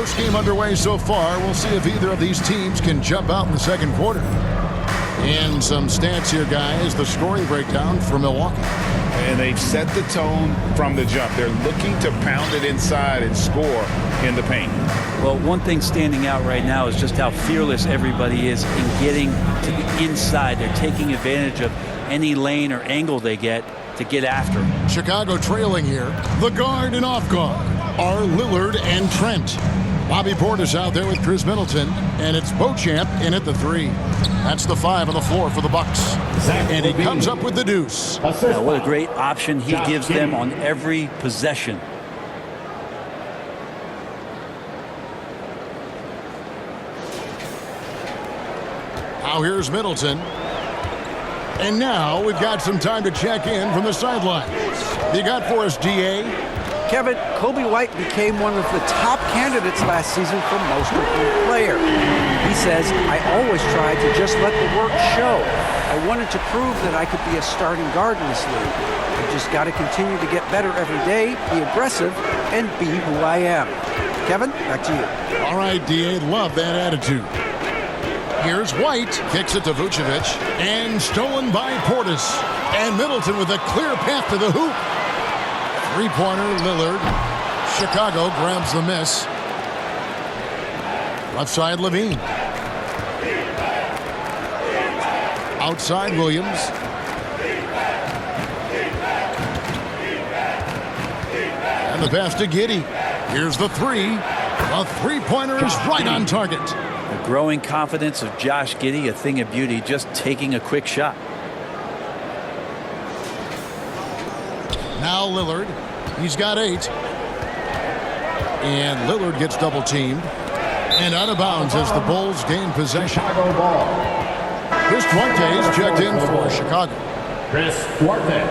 First game underway so far. We'll see if either of these teams can jump out in the second quarter. And some stats here, guys. The scoring breakdown for Milwaukee. And they've set the tone from the jump. They're looking to pound it inside and score in the paint. Well, one thing standing out right now is just how fearless everybody is in getting to the inside. They're taking advantage of any lane or angle they get to get after him. Chicago trailing here. The guard and off guard are Lillard and Trent. Bobby Portis out there with Chris Middleton, and it's Beauchamp in at the 3. That's the 5 on the floor for the Bucks. And he comes up with the deuce. Now, what a great option he gives them on every possession. Now here's Middleton. And now we've got some time to check in from the sidelines. You got for us, DA? Kevin, Kobe White became one of the top candidates last season for most improved player. He says, I always tried to just let the work show. I wanted to prove that I could be a starting guard in this league. I just got to continue to get better every day, be aggressive, and be who I am. Kevin, back to you. All right, DA, love that attitude. Here's White, kicks it to Vucevic, and stolen by Portis. And Middleton with a clear path to the hoop. Three-pointer, Lillard. Chicago grabs the miss. Left side, Levine. Outside, Williams. And the pass to Giddey. Here's the 3. The three-pointer is right on target. The growing confidence of Josh Giddey, a thing of beauty, just taking a quick shot. Now Lillard. He's got 8. And Lillard gets double teamed. And out of bounds as the Bulls gain possession. Chris Duarte's checked in for Chicago. Chris Duarte.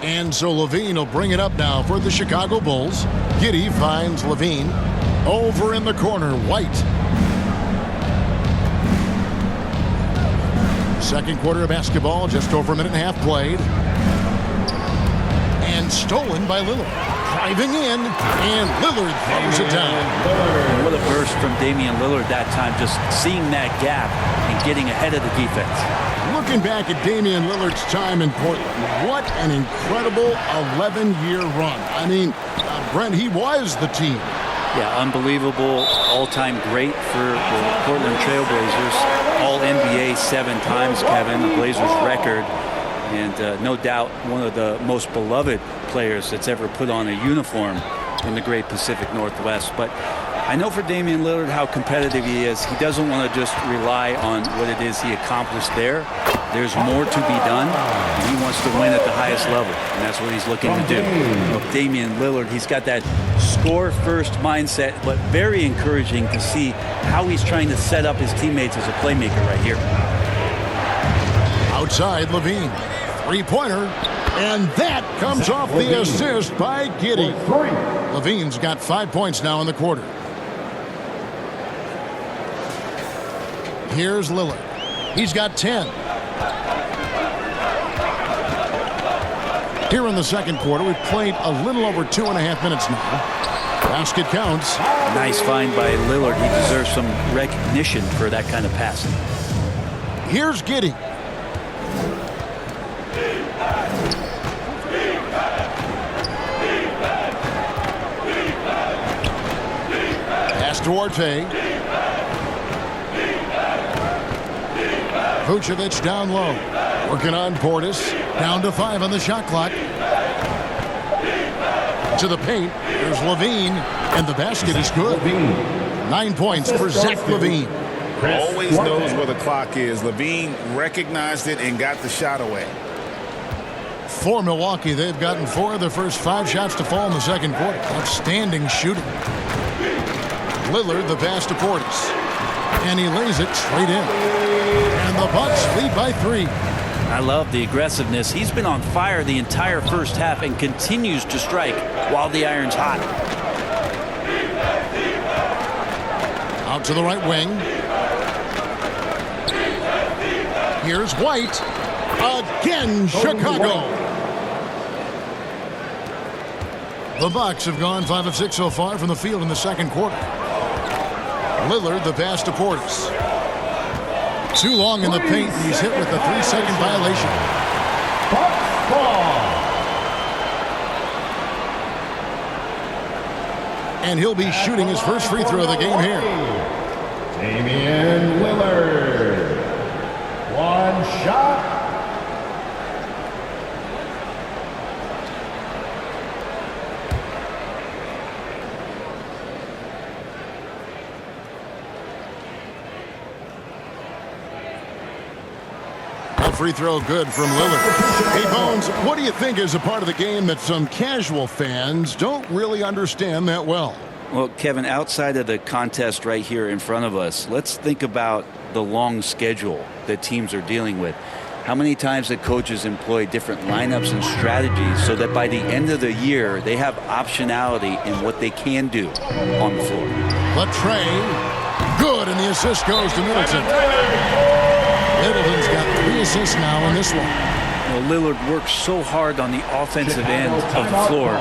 And so Levine will bring it up now for the Chicago Bulls. Giddey finds Levine. Over in the corner, White. Second quarter of basketball, just over a minute and a half played. And stolen by Lillard. Driving in, and Lillard throws it down. And what a burst from Damian Lillard that time, just seeing that gap and getting ahead of the defense. Looking back at Damian Lillard's time in Portland, what an incredible 11-year run. I mean, Brent, he was the team. Yeah, unbelievable all-time great for the Portland Trailblazers. All-NBA 7 times, Kevin, the Blazers record. And no doubt one of the most beloved players that's ever put on a uniform in the great Pacific Northwest. But I know for Damian Lillard how competitive he is. He doesn't want to just rely on what it is he accomplished there. There's more to be done, and he wants to win at the highest level, and that's what he's looking to do. Well, Damian Lillard, he's got that score-first mindset, but very encouraging to see how he's trying to set up his teammates as a playmaker right here. Outside, Levine. Three-pointer, and that comes off the assist by Giddey. Levine's got 5 points now in the quarter. Here's Lillard. He's got 10. Here in the second quarter, we've played a little over 2.5 minutes now. Basket counts. Nice find by Lillard. He deserves some recognition for that kind of passing. Here's Giddey. Pass to Duarte. Vucevic down low. Working on Portis. Down to 5 on the shot clock. To the paint. There's Levine. And the basket is good. 9 points for Zach Levine. Always knows where the clock is. Levine recognized it and got the shot away. For Milwaukee, they've gotten 4 of their first 5 shots to fall in the second quarter. Outstanding shooting. Lillard, the pass to Portis. And he lays it straight in. And the Bucks lead by 3. I love the aggressiveness. He's been on fire the entire first half and continues to strike while the iron's hot. Out to the right wing. Here's White. Again, Chicago. The Bucks have gone 5 of 6 so far from the field in the second quarter. Lillard, the pass to Portis. Too long in the paint, and he's hit with a 3-second violation. Bucks ball. And he'll be shooting his first free throw of the game here. Damian Lillard. One shot. Free throw good from Lillard. Hey, Bones, what do you think is a part of the game that some casual fans don't really understand that well? Well, Kevin, outside of the contest right here in front of us, let's think about the long schedule that teams are dealing with. How many times the coaches employ different lineups and strategies so that by the end of the year, they have optionality in what they can do on the floor. Latrey, good, and the assist goes to Middleton. Middleton's got 3 assists now in this one. Lillard works so hard on the offensive end of the floor.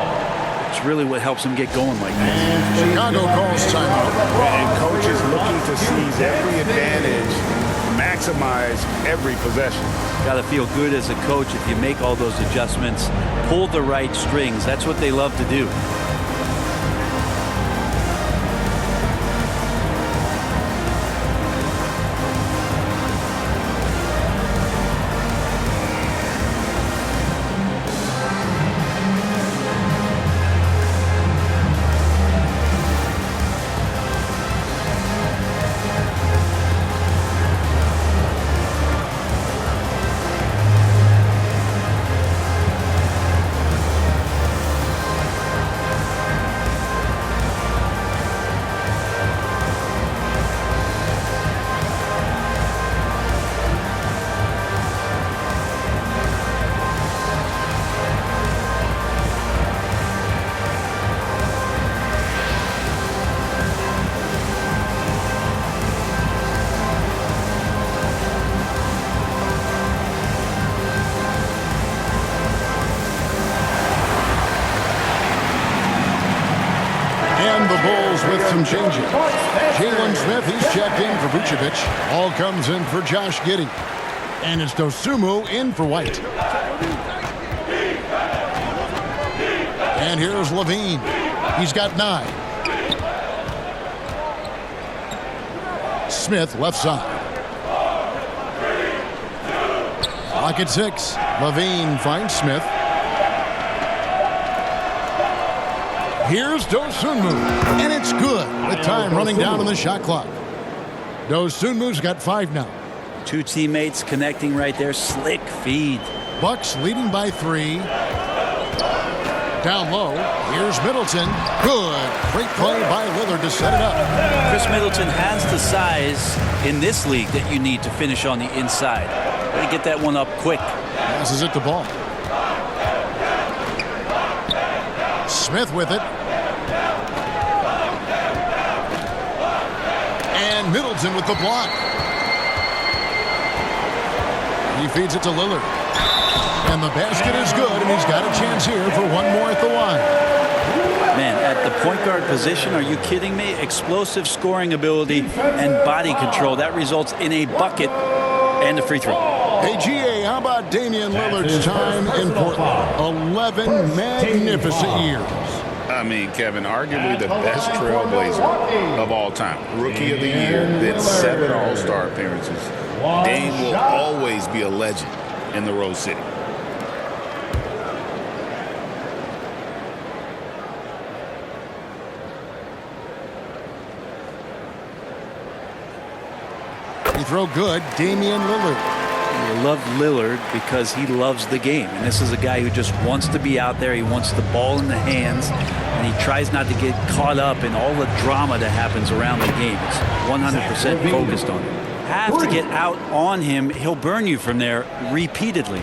It's really what helps him get going like this. Chicago calls timeout. And coach is looking to seize every advantage, maximize every possession. Got to feel good as a coach if you make all those adjustments, pull the right strings. That's what they love to do. The Bulls with some changes. Jalen Smith, he's checked in for Vucevic. All comes in for Josh Giddey. And it's Dosunmu in for White. And here's Levine. He's got 9. Smith left side. Clock at 6. Levine finds Smith. Here's Dosunmu, and it's good with time running down on the shot clock. Dosunmu's got 5 now. 2 teammates connecting right there. Slick feed. Bucks leading by 3. Down low, here's Middleton. Good. Great play by Lillard to set it up. Chris Middleton has the size in this league that you need to finish on the inside. They get that one up quick. Passes it to Ball. Smith with it. And Middleton with the block. He feeds it to Lillard. And the basket is good, and he's got a chance here for one more at the line. Man, at the point guard position, are you kidding me? Explosive scoring ability and body control. That results in a bucket and a free throw. Hey, GA, how about Damian Lillard's time in Portland? 11 magnificent years. I mean, Kevin, arguably the best trailblazer of all time. Rookie of the year, then 7 All-Star appearances. Dame will always be a legend in the Rose City. Free throw good, Damian Lillard. I love Lillard because he loves the game. And this is a guy who just wants to be out there. He wants the ball in the hands. And he tries not to get caught up in all the drama that happens around the game. It's 100% focused on it. Have to get out on him. He'll burn you from there repeatedly.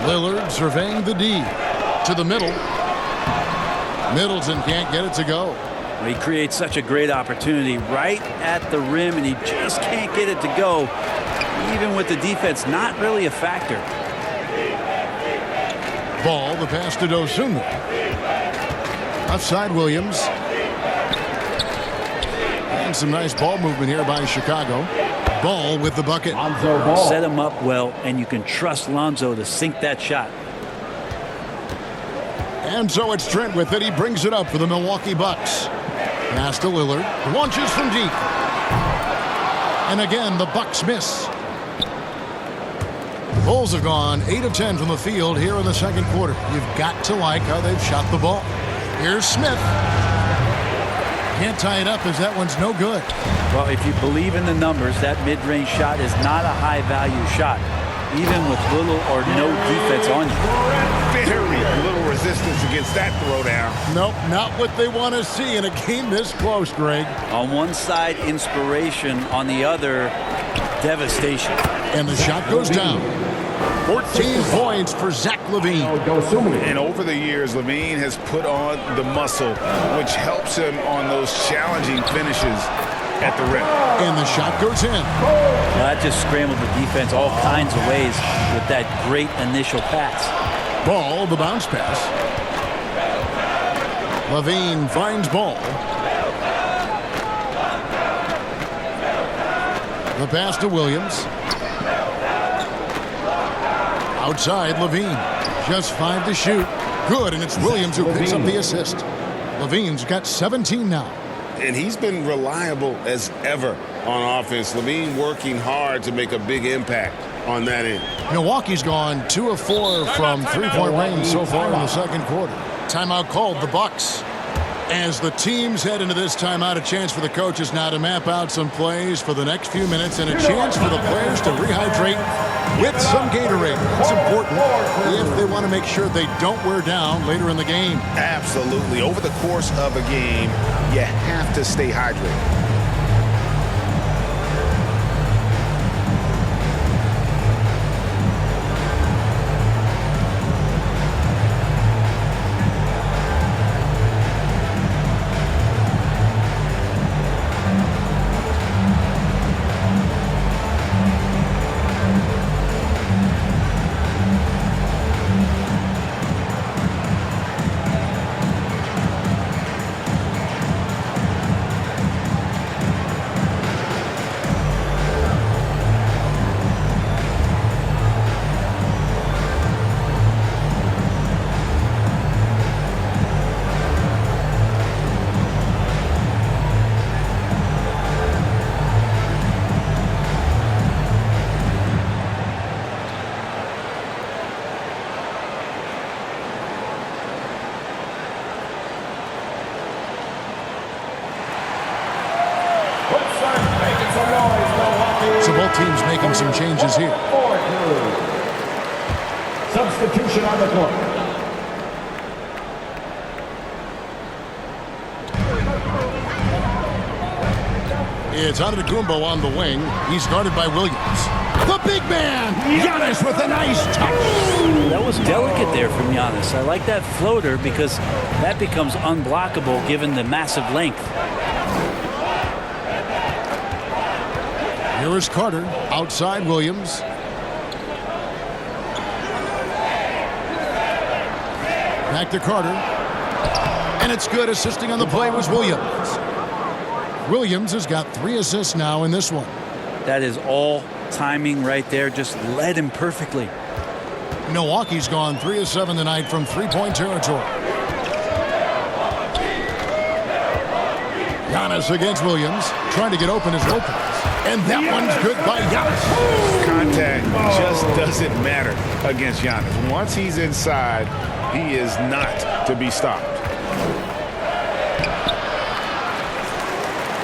Lillard surveying the D. To the middle. Middleton can't get it to go. Well, he creates such a great opportunity right at the rim, and he just can't get it to go, even with the defense not really a factor. Ball, the pass to Dosunmu. Outside Williams. And some nice ball movement here by Chicago. Ball with the bucket. Set him up well, and you can trust Lonzo to sink that shot. And so it's Trent with it. He brings it up for the Milwaukee Bucks. Pass to Lillard. Launches from deep. And again, the Bucks miss. The Bulls have gone 8 of 10 from the field here in the second quarter. You've got to like how they've shot the ball. Here's Smith. Can't tie it up as that one's no good. Well, if you believe in the numbers, that mid-range shot is not a high-value shot, even with little or no defense on you. Very little resistance against that throwdown. Nope, not what they want to see in a game this close, Greg. On one side, inspiration. On the other, devastation. And the shot goes down. 14 points for Zach LaVine. And over the years, LaVine has put on the muscle, which helps him on those challenging finishes at the rim. And the shot goes in. Well, that just scrambled the defense all kinds of ways with that great initial pass. Ball, the bounce pass. LaVine finds Ball. The pass to Williams. Outside, LaVine. Just 5 to shoot. Good, and it's Williams who picks up the assist. LaVine's got 17 now. And he's been reliable as ever on offense. LaVine working hard to make a big impact on that end. Milwaukee's gone 2 of 4 from three-point range so far in the second quarter. Timeout called, the Bucks. As the teams head into this timeout, a chance for the coaches now to map out some plays for the next few minutes and a chance for the players to rehydrate with some Gatorade. That's important if they want to make sure they don't wear down later in the game. Absolutely. Over the course of a game, you have to stay hydrated. So both teams making some changes here. Substitution on the court. It's Antetokounmpo on the wing. He's guarded by Williams. The big man, Giannis with a nice touch. That was delicate there from Giannis. I like that floater because that becomes unblockable given the massive length. Here is Carter, outside Williams. Back to Carter. And it's good. Assisting on the play was Williams. Williams has got 3 assists now in this one. That is all timing right there. Just led him perfectly. Milwaukee's gone 3 of 7 tonight from three-point territory. Giannis against Williams, trying to get open as Lopez. And that one's good by Giannis. Contact just doesn't matter against Giannis. Once he's inside, he is not to be stopped.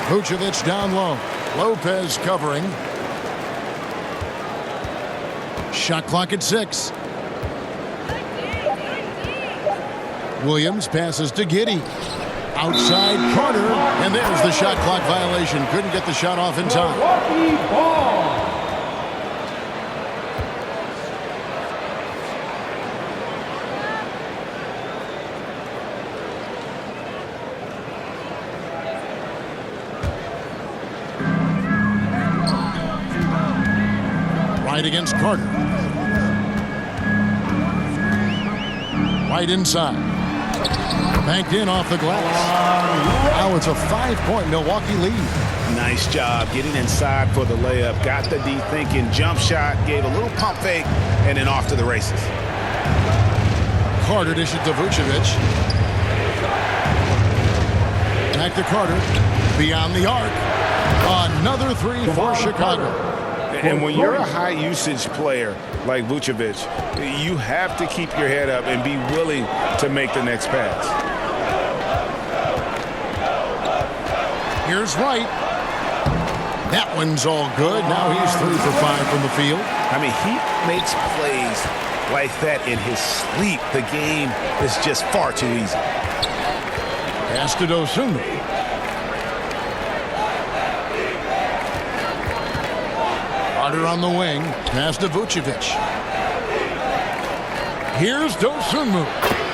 Vucevic down low. Lopez covering. Shot clock at 6. Williams passes to Giddey. Outside Carter, and there's the shot clock violation. Couldn't get the shot off in time. Milwaukee ball. White against Carter. White inside. Banked in off the glass. Now it's a 5-point Milwaukee lead. Nice job getting inside for the layup. Got the D thinking. Jump shot. Gave a little pump fake. And then off to the races. Carter dishes to Vucevic. Back to Carter. Beyond the arc. Another three for Chicago. And when you're a high-usage player like Vucevic, you have to keep your head up and be willing to make the next pass. Here's White. That one's all good. Now he's 3 for 5 from the field. I mean, he makes plays like that in his sleep. The game is just far too easy. Pass to Dosunmu. Carter on the wing. Pass to Vucevic. Here's Dosunmu.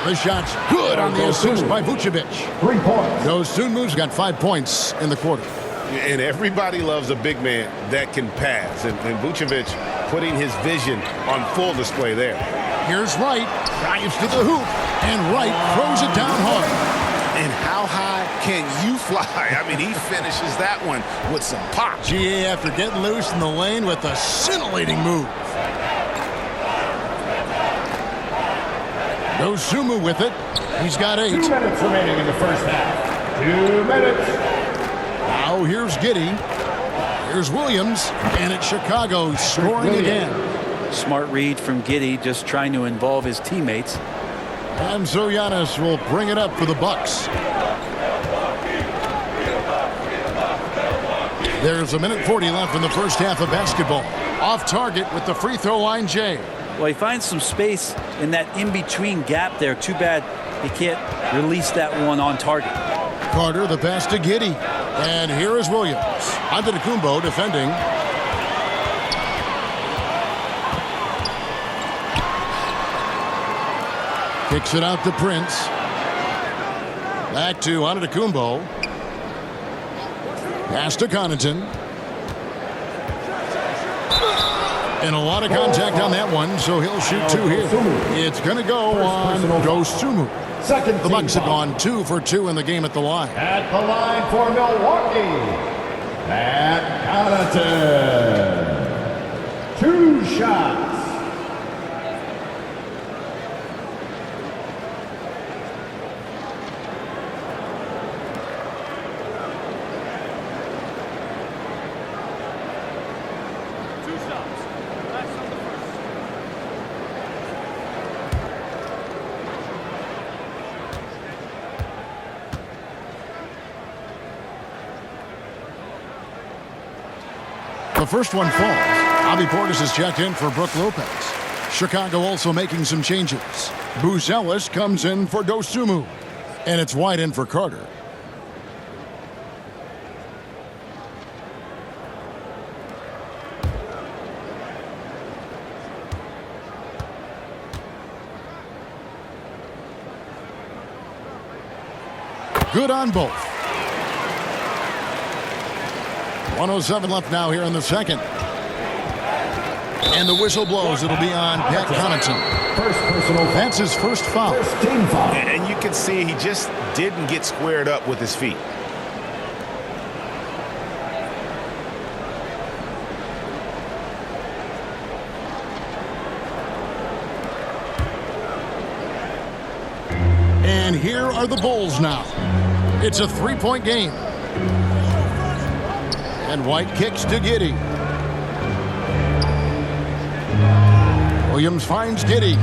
The shot's good on the assist by Vucevic. 3 points. Dosunmu's got 5 points in the quarter. And everybody loves a big man that can pass. And Vucevic putting his vision on full display there. Here's Wright. Drives to the hoop. And Wright throws it down hard. And how high can you fly? I mean, he finishes that one with some pop. GA after getting loose in the lane with a scintillating move. Dosunmu with it. He's got 8. 2 minutes remaining in the first half. 2 minutes. Now here's Giddey. Here's Williams. And it's Chicago scoring again. Smart read from Giddey, just trying to involve his teammates. And so Giannis will bring it up for the Bucks. There's 1:40 left in the first half of basketball. Off target with the free throw line, Jay. Well, he finds some space in that in-between gap there. Too bad he can't release that one on target. Carter, the pass to Giddey. And here is Williams. Antetokounmpo defending. Kicks it out to Prince. Back to Antetokounmpo. Pass to Connaughton. And a lot of contact on that one, so he'll shoot 2 here. It's going to go on Dosunmu. The Bucks have gone 2 for 2 in the game at the line. At the line for Milwaukee, Matt Connaughton. 2 shots. The first one falls. Bobby Portis is checked in for Brook Lopez. Chicago also making some changes. Booz Ellis comes in for Dosunmu. And it's White in for Carter. Good on both. 1:07 left now here in the second. And the whistle blows. It'll be on Pat Connaughton. First personal. That's his first foul. First team foul. And you can see he just didn't get squared up with his feet. And here are the Bulls now. It's a 3-point game. And White kicks to Giddey. Williams finds Giddey.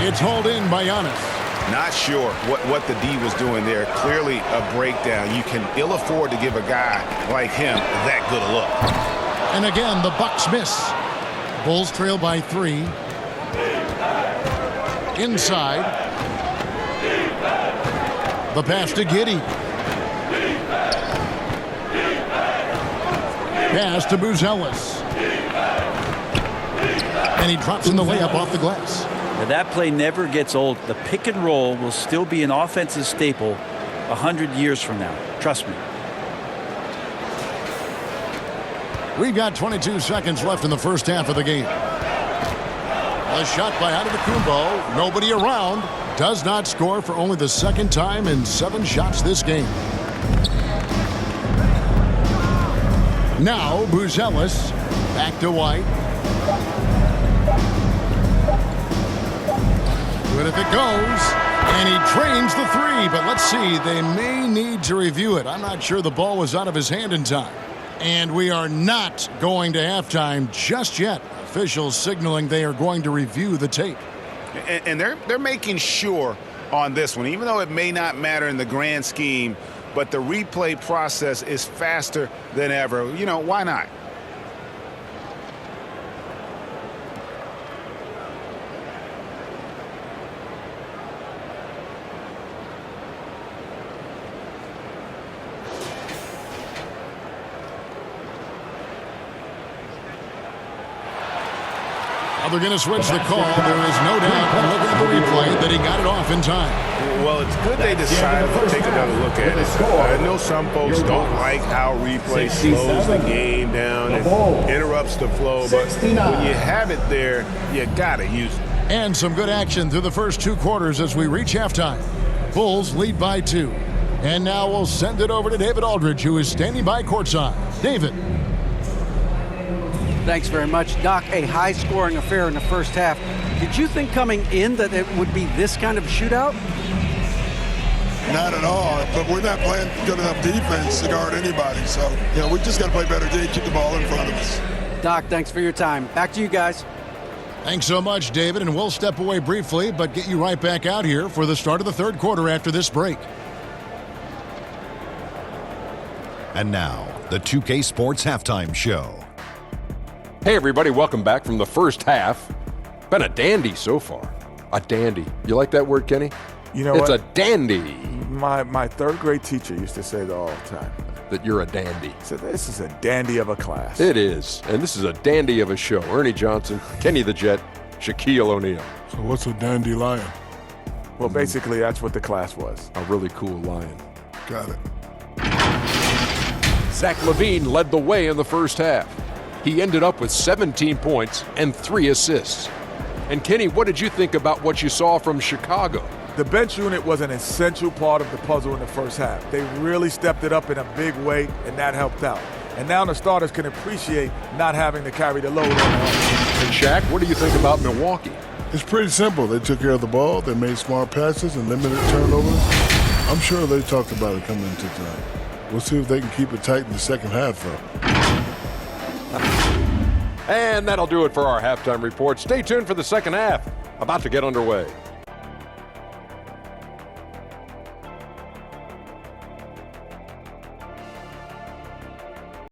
It's hauled in by Giannis. Not sure what the D was doing there. Clearly a breakdown. You can ill afford to give a guy like him that good a look. And again, the Bucks miss. Bulls trail by 3. Inside. The pass to Giddey. Pass to Booz Ellis. And he drops in the layup off the glass. Now that play never gets old. The pick and roll will still be an offensive staple 100 years from now. Trust me. We've got 22 seconds left in the first half of the game. A shot by Antetokounmpo. Nobody around. Does not score for only the second time in 7 shots this game. Now Buzelis. Back to White. Good if it goes. And he drains the 3. But let's see. They may need to review it. I'm not sure the ball was out of his hand in time. And we are not going to halftime just yet. Officials signaling they are going to review the tape. And they're making sure on this one, even though it may not matter in the grand scheme, but the replay process is faster than ever. You know, why not? They're going to switch the call. There is no doubt, looking at the replay, that he got it off in time. Well, it's good they decided to take another look at it. I know some folks don't like how replay slows the game down and interrupts the flow, but when you have it there, you got to use it. And some good action through the first 2 quarters as we reach halftime. Bulls lead by 2. And now we'll send it over to David Aldridge, who is standing by courtside. David. Thanks very much, Doc. A high-scoring affair in the first half. Did you think coming in that it would be this kind of shootout? Not at all, but we're not playing good enough defense to guard anybody. So, we just got to play better D, keep the ball in front of us. Doc, thanks for your time. Back to you guys. Thanks so much, David, and we'll step away briefly, but get you right back out here for the start of the third quarter after this break. And now, the 2K Sports Halftime Show. Hey everybody, welcome back from the first half. Been a dandy so far. A dandy. You like that word, Kenny? You know it's what? a dandy. My third grade teacher used to say that all the time. That you're a dandy. So this is a dandy of a class. It is. And this is a dandy of a show. Ernie Johnson, Kenny the Jet, Shaquille O'Neal. So what's a dandelion? Well, basically, that's what the class was. A really cool lion. Got it. Zach LaVine led the way in the first half. He ended up with 17 points and 3 assists. And Kenny, what did you think about what you saw from Chicago? The bench unit was an essential part of the puzzle in the first half. They really stepped it up in a big way, and that helped out. And now the starters can appreciate not having to carry the load on them. And Shaq, what do you think about Milwaukee? It's pretty simple. They took care of the ball, they made smart passes and limited turnovers. I'm sure they talked about it coming into tonight. We'll see if they can keep it tight in the second half, though. And that'll do it for our halftime report. Stay tuned for the second half, about to get underway.